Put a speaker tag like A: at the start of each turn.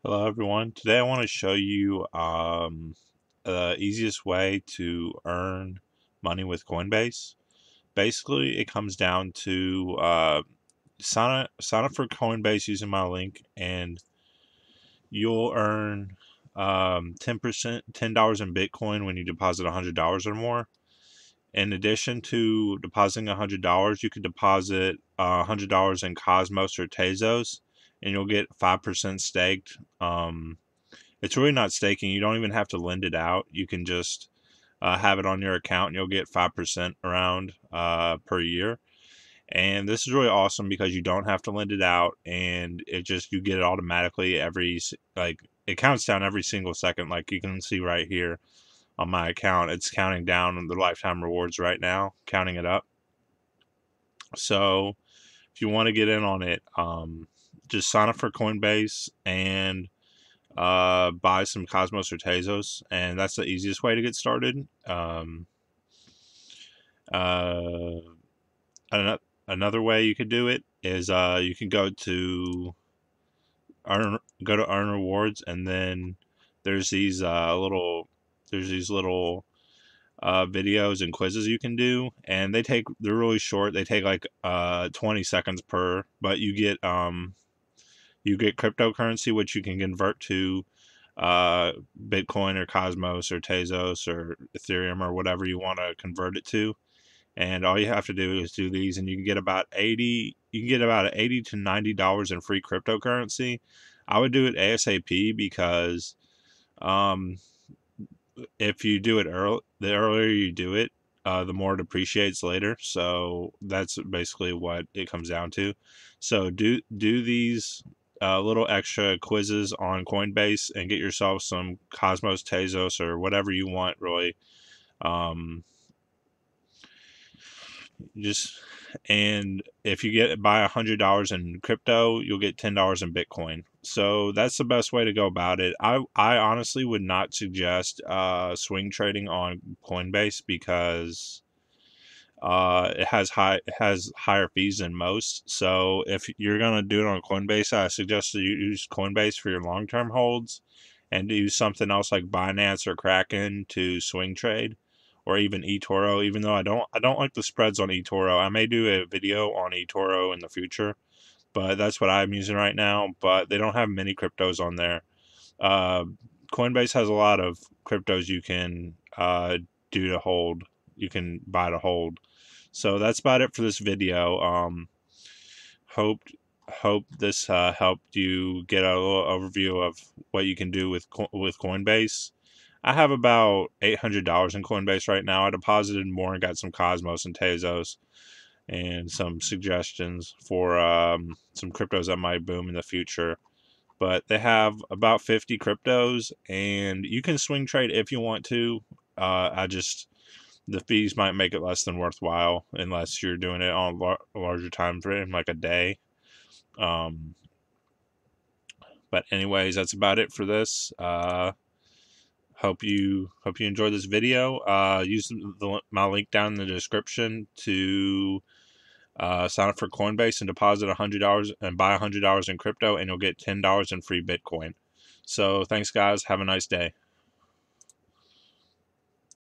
A: Hello everyone. Today I want to show you the easiest way to earn money with Coinbase. Basically, it comes down to sign up for Coinbase using my link, and you'll earn 10% $10 in Bitcoin when you deposit $100 or more. In addition to depositing $100, you can deposit $100 in Cosmos or Tezos, and you'll get 5% staked. It's really not staking. You don't even have to lend it out. You can just have it on your account, and you'll get 5% around per year. And this is really awesome because you don't have to lend it out, and you get it automatically like it counts down every single second. Like you can see right here on my account, it's counting down the lifetime rewards right now, counting it up. So if you want to get in on it, just sign up for Coinbase and buy some Cosmos or Tezos, and that's the easiest way to get started. Uh, Another way you could do it is you can go to earn rewards, and then there's these little videos and quizzes you can do, and they're really short. They take like 20 seconds per, but you get cryptocurrency, which you can convert to Bitcoin or Cosmos or Tezos or Ethereum or whatever you want to convert it to. And all you have to do is do these, and you can get about 80 to $90 in free cryptocurrency. I would do it ASAP because um, if you do it the earlier you do it, the more it appreciates later. So that's basically what it comes down to. So do these little extra quizzes on Coinbase and get yourself some Cosmos, Tezos, or whatever you want. Really, um, just and if you buy $100 in crypto, you'll get $10 in Bitcoin. So that's the best way to go about it. I honestly would not suggest swing trading on Coinbase because it has higher fees than most. So if you're gonna do it on Coinbase, I suggest that you use Coinbase for your long term holds, and use something else like Binance or Kraken to swing trade, or even eToro. Even though I don't like the spreads on eToro. I may do a video on eToro in the future, but that's what I'm using right now. But they don't have many cryptos on there. Uh, Coinbase has a lot of cryptos you can do to hold. You can buy to hold. So that's about it for this video. Hope this helped you get a little overview of what you can do with Coinbase. I have about $800 in Coinbase right now. I deposited more and got some Cosmos and Tezos and some suggestions for some cryptos that might boom in the future. But they have about 50 cryptos, and you can swing trade if you want to. The fees might make it less than worthwhile unless you're doing it on a larger time frame, like a day. Um, but anyways, that's about it for this. Hope you enjoyed this video. Use my link down in the description to sign up for Coinbase and deposit $100 and buy $100 in crypto, and you'll get $10 in free Bitcoin. So thanks, guys. Have a nice day.